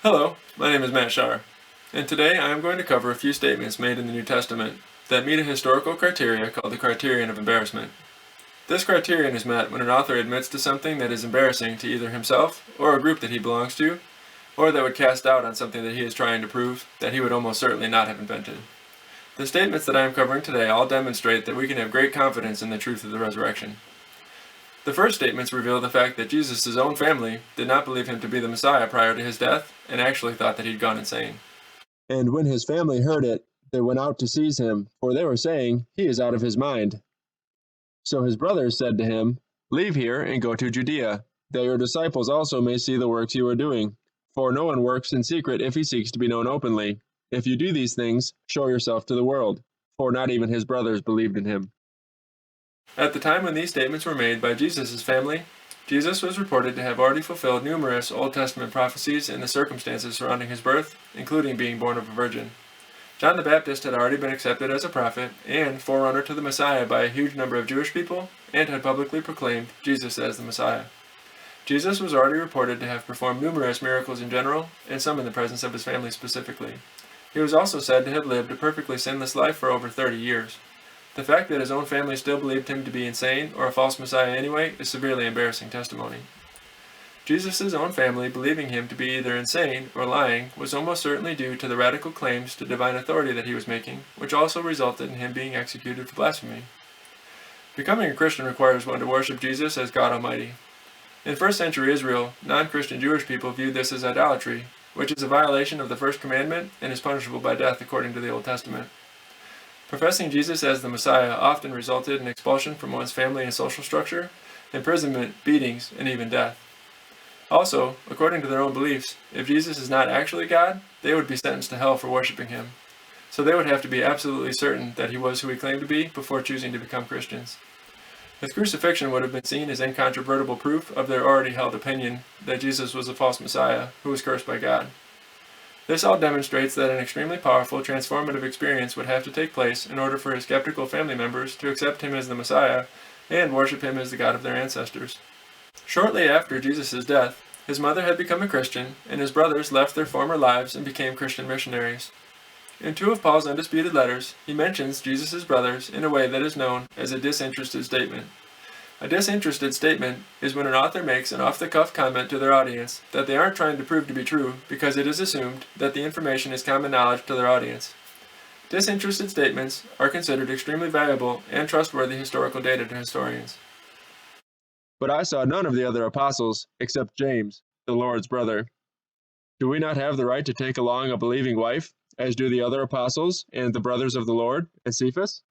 Hello, my name is Matt Shar, and today I am going to cover a few statements made in the New Testament that meet a historical criteria called the criterion of embarrassment. This criterion is met when an author admits to something that is embarrassing to either himself or a group that he belongs to, or that would cast doubt on something that he is trying to prove that he would almost certainly not have invented. The statements that I am covering today all demonstrate that we can have great confidence in the truth of the resurrection. The first statements reveal the fact that Jesus' own family did not believe him to be the Messiah prior to his death and actually thought that he'd gone insane. And when his family heard it, they went out to seize him, for they were saying, "He is out of his mind." So his brothers said to him, "Leave here and go to Judea, that your disciples also may see the works you are doing. For no one works in secret if he seeks to be known openly. If you do these things, show yourself to the world." For not even his brothers believed in him. At the time when these statements were made by Jesus' family, Jesus was reported to have already fulfilled numerous Old Testament prophecies in the circumstances surrounding his birth, including being born of a virgin. John the Baptist had already been accepted as a prophet and forerunner to the Messiah by a huge number of Jewish people, and had publicly proclaimed Jesus as the Messiah. Jesus was already reported to have performed numerous miracles in general, and some in the presence of his family specifically. He was also said to have lived a perfectly sinless life for over 30 years. The fact that his own family still believed him to be insane or a false messiah anyway is severely embarrassing testimony. Jesus' own family believing him to be either insane or lying was almost certainly due to the radical claims to divine authority that he was making, which also resulted in him being executed for blasphemy. Becoming a Christian requires one to worship Jesus as God Almighty. In first century Israel, non-Christian Jewish people viewed this as idolatry, which is a violation of the first commandment and is punishable by death according to the Old Testament. Professing Jesus as the Messiah often resulted in expulsion from one's family and social structure, imprisonment, beatings, and even death. Also, according to their own beliefs, if Jesus is not actually God, they would be sentenced to hell for worshiping him. So they would have to be absolutely certain that he was who he claimed to be before choosing to become Christians. His crucifixion would have been seen as incontrovertible proof of their already held opinion that Jesus was a false Messiah who was cursed by God. This all demonstrates that an extremely powerful, transformative experience would have to take place in order for his skeptical family members to accept him as the Messiah and worship him as the God of their ancestors. Shortly after Jesus' death, his mother had become a Christian, and his brothers left their former lives and became Christian missionaries. In two of Paul's undisputed letters, he mentions Jesus' brothers in a way that is known as a disinterested statement. A disinterested statement is when an author makes an off-the-cuff comment to their audience that they aren't trying to prove to be true because it is assumed that the information is common knowledge to their audience. Disinterested statements are considered extremely valuable and trustworthy historical data to historians. But I saw none of the other apostles, except James, the Lord's brother. Do we not have the right to take along a believing wife, as do the other apostles and the brothers of the Lord, and Cephas?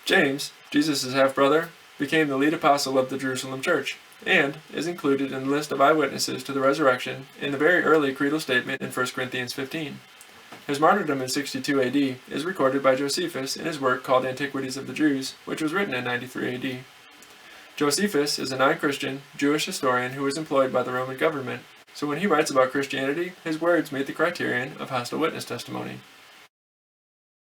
James, Jesus' half-brother, became the lead apostle of the Jerusalem church, and is included in the list of eyewitnesses to the resurrection in the very early creedal statement in 1 Corinthians 15. His martyrdom in 62 AD is recorded by Josephus in his work called Antiquities of the Jews, which was written in 93 AD. Josephus is a non-Christian Jewish historian who was employed by the Roman government, so when he writes about Christianity, his words meet the criterion of hostile witness testimony.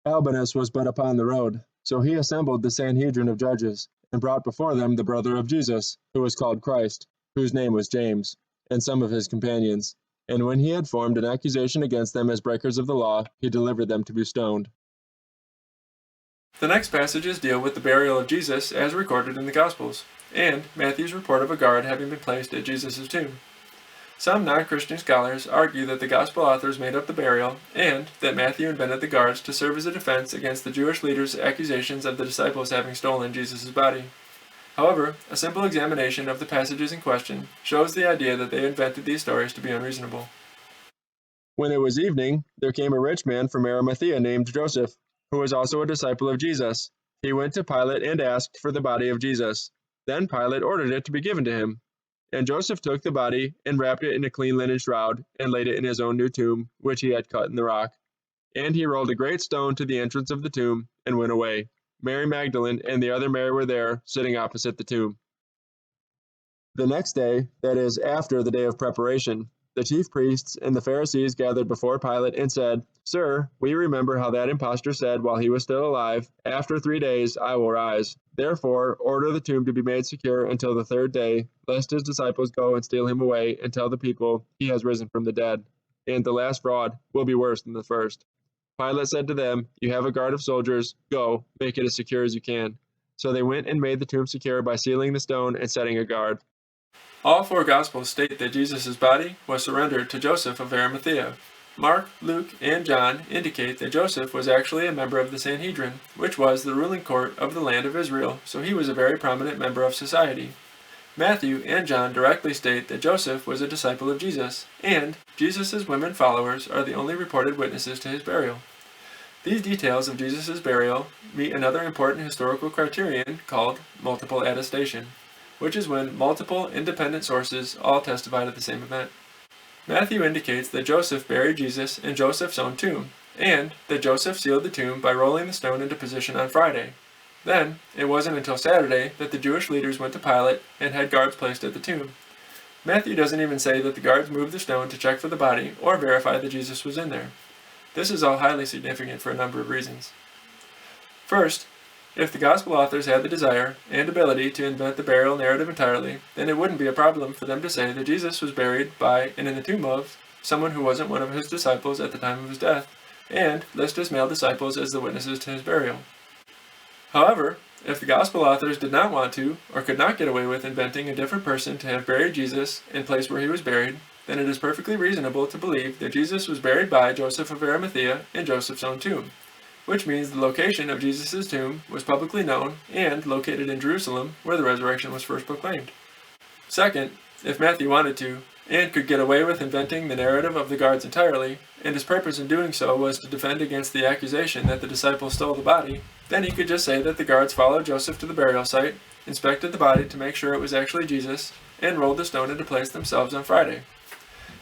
Albinus was but upon the road, so he assembled the Sanhedrin of judges, and brought before them the brother of Jesus, who was called Christ, whose name was James, and some of his companions. And when he had formed an accusation against them as breakers of the law, he delivered them to be stoned. The next passages deal with the burial of Jesus as recorded in the Gospels, and Matthew's report of a guard having been placed at Jesus' tomb. Some non-Christian scholars argue that the Gospel authors made up the burial, and that Matthew invented the guards to serve as a defense against the Jewish leaders' accusations of the disciples having stolen Jesus' body. However, a simple examination of the passages in question shows the idea that they invented these stories to be unreasonable. When it was evening, there came a rich man from Arimathea named Joseph, who was also a disciple of Jesus. He went to Pilate and asked for the body of Jesus. Then Pilate ordered it to be given to him. And Joseph took the body and wrapped it in a clean linen shroud and laid it in his own new tomb, which he had cut in the rock. And he rolled a great stone to the entrance of the tomb and went away. Mary Magdalene and the other Mary were there, sitting opposite the tomb. The next day, that is, after the day of preparation, The chief priests and the Pharisees gathered before Pilate and said, "Sir, we remember how that impostor said while he was still alive, 'After 3 days I will rise.' Therefore, order the tomb to be made secure until the third day, lest his disciples go and steal him away and tell the people he has risen from the dead. And the last fraud will be worse than the first." Pilate said to them, "You have a guard of soldiers. Go, make it as secure as you can." So they went and made the tomb secure by sealing the stone and setting a guard. All four Gospels state that Jesus' body was surrendered to Joseph of Arimathea. Mark, Luke, and John indicate that Joseph was actually a member of the Sanhedrin, which was the ruling court of the land of Israel, so he was a very prominent member of society. Matthew and John directly state that Joseph was a disciple of Jesus, and Jesus' women followers are the only reported witnesses to his burial. These details of Jesus' burial meet another important historical criterion called multiple attestation, which is when multiple independent sources all testify to the same event. Matthew indicates that Joseph buried Jesus in Joseph's own tomb, and that Joseph sealed the tomb by rolling the stone into position on Friday. Then, it wasn't until Saturday that the Jewish leaders went to Pilate and had guards placed at the tomb. Matthew doesn't even say that the guards moved the stone to check for the body or verify that Jesus was in there. This is all highly significant for a number of reasons. First, if the Gospel authors had the desire and ability to invent the burial narrative entirely, then it wouldn't be a problem for them to say that Jesus was buried by and in the tomb of someone who wasn't one of his disciples at the time of his death, and list his male disciples as the witnesses to his burial. However, if the Gospel authors did not want to, or could not get away with inventing a different person to have buried Jesus in place where he was buried, then it is perfectly reasonable to believe that Jesus was buried by Joseph of Arimathea in Joseph's own tomb, which means the location of Jesus' tomb was publicly known and located in Jerusalem, where the resurrection was first proclaimed. Second, if Matthew wanted to, and could get away with inventing the narrative of the guards entirely, and his purpose in doing so was to defend against the accusation that the disciples stole the body, then he could just say that the guards followed Joseph to the burial site, inspected the body to make sure it was actually Jesus, and rolled the stone into place themselves on Friday.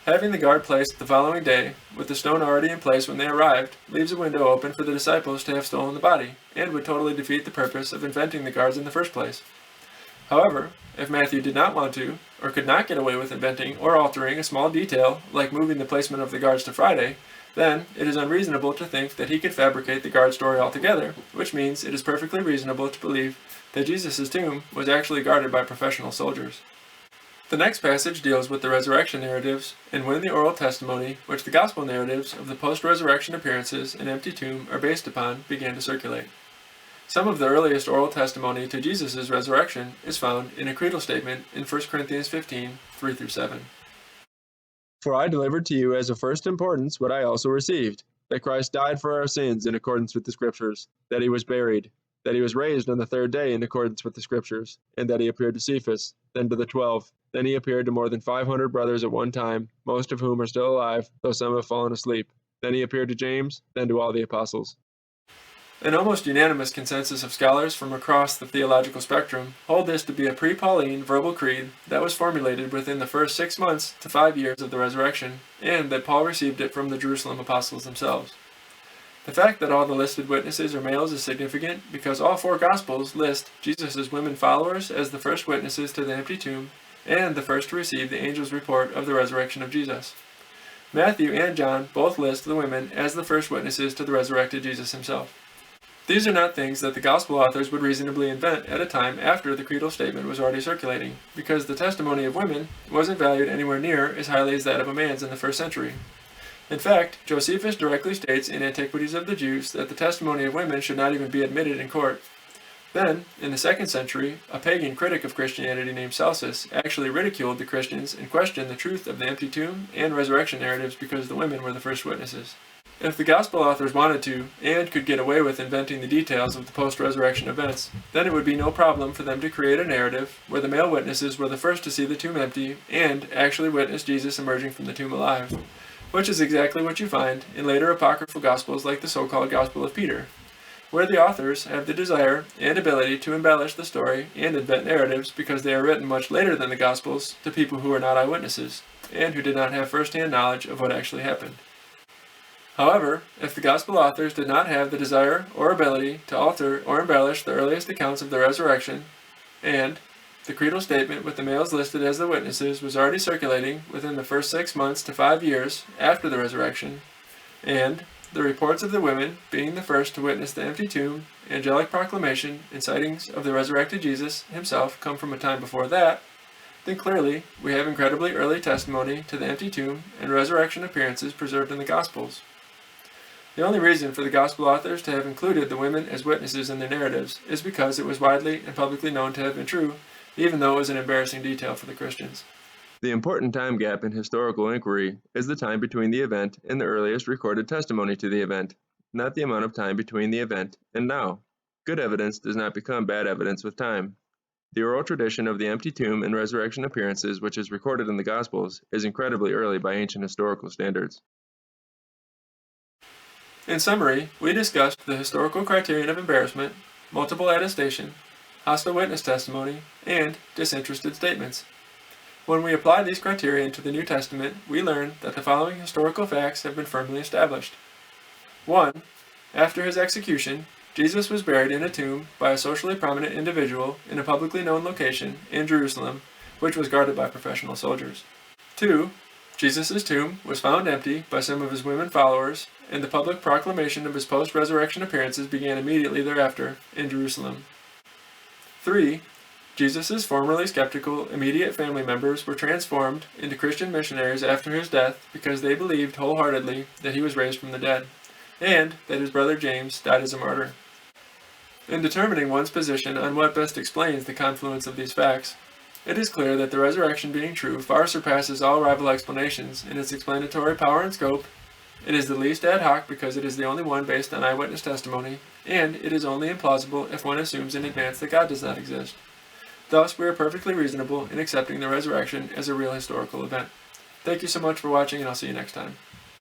Having the guard placed the following day, with the stone already in place when they arrived, leaves a window open for the disciples to have stolen the body, and would totally defeat the purpose of inventing the guards in the first place. However, if Matthew did not want to, or could not get away with inventing or altering a small detail, like moving the placement of the guards to Friday, then it is unreasonable to think that he could fabricate the guard story altogether, which means it is perfectly reasonable to believe that Jesus' tomb was actually guarded by professional soldiers. The next passage deals with the resurrection narratives, and when the oral testimony, which the gospel narratives of the post-resurrection appearances and empty tomb are based upon, began to circulate. Some of the earliest oral testimony to Jesus' resurrection is found in a creedal statement in 1 Corinthians 15, 3-7. "For I delivered to you as of first importance what I also received, that Christ died for our sins in accordance with the Scriptures, that he was buried, that he was raised on the third day in accordance with the Scriptures, and that he appeared to Cephas, then to the 12. Then he appeared to more than 500 brothers at one time, most of whom are still alive, though some have fallen asleep. Then he appeared to James, then to all the apostles." An almost unanimous consensus of scholars from across the theological spectrum hold this to be a pre-Pauline verbal creed that was formulated within the first 6 months to 5 years of the resurrection, and that Paul received it from the Jerusalem apostles themselves. The fact that all the listed witnesses are males is significant because all four Gospels list Jesus' women followers as the first witnesses to the empty tomb and the first to receive the angel's report of the resurrection of Jesus. Matthew and John both list the women as the first witnesses to the resurrected Jesus himself. These are not things that the Gospel authors would reasonably invent at a time after the creedal statement was already circulating, because the testimony of women wasn't valued anywhere near as highly as that of a man's in the first century. In fact, Josephus directly states in Antiquities of the Jews that the testimony of women should not even be admitted in court. Then, in the 2nd century, a pagan critic of Christianity named Celsus actually ridiculed the Christians and questioned the truth of the empty tomb and resurrection narratives because the women were the first witnesses. If the Gospel authors wanted to, and could get away with inventing the details of the post-resurrection events, then it would be no problem for them to create a narrative where the male witnesses were the first to see the tomb empty and actually witness Jesus emerging from the tomb alive, which is exactly what you find in later apocryphal Gospels like the so-called Gospel of Peter, where the authors have the desire and ability to embellish the story and invent narratives because they are written much later than the Gospels to people who are not eyewitnesses, and who did not have first-hand knowledge of what actually happened. However, if the Gospel authors did not have the desire or ability to alter or embellish the earliest accounts of the resurrection, and the creedal statement with the males listed as the witnesses was already circulating within the first 6 months to 5 years after the resurrection, and the reports of the women, being the first to witness the empty tomb, angelic proclamation, and sightings of the resurrected Jesus himself come from a time before that, then clearly we have incredibly early testimony to the empty tomb and resurrection appearances preserved in the Gospels. The only reason for the Gospel authors to have included the women as witnesses in their narratives is because it was widely and publicly known to have been true, even though it was an embarrassing detail for the Christians. The important time gap in historical inquiry is the time between the event and the earliest recorded testimony to the event, not the amount of time between the event and now. Good evidence does not become bad evidence with time. The oral tradition of the empty tomb and resurrection appearances, which is recorded in the Gospels, is incredibly early by ancient historical standards. In summary, we discussed the historical criterion of embarrassment, multiple attestation, hostile witness testimony, and disinterested statements. When we apply these criteria to the New Testament, we learn that the following historical facts have been firmly established. 1. After his execution, Jesus was buried in a tomb by a socially prominent individual in a publicly known location in Jerusalem, which was guarded by professional soldiers. 2. Jesus' tomb was found empty by some of his women followers, and the public proclamation of his post-resurrection appearances began immediately thereafter in Jerusalem. 3. Jesus' formerly skeptical immediate family members were transformed into Christian missionaries after his death because they believed wholeheartedly that he was raised from the dead, and that his brother James died as a martyr. In determining one's position on what best explains the confluence of these facts, it is clear that the resurrection being true far surpasses all rival explanations in its explanatory power and scope. It is the least ad hoc because it is the only one based on eyewitness testimony, and it is only implausible if one assumes in advance that God does not exist. Thus, we are perfectly reasonable in accepting the resurrection as a real historical event. Thank you so much for watching, and I'll see you next time.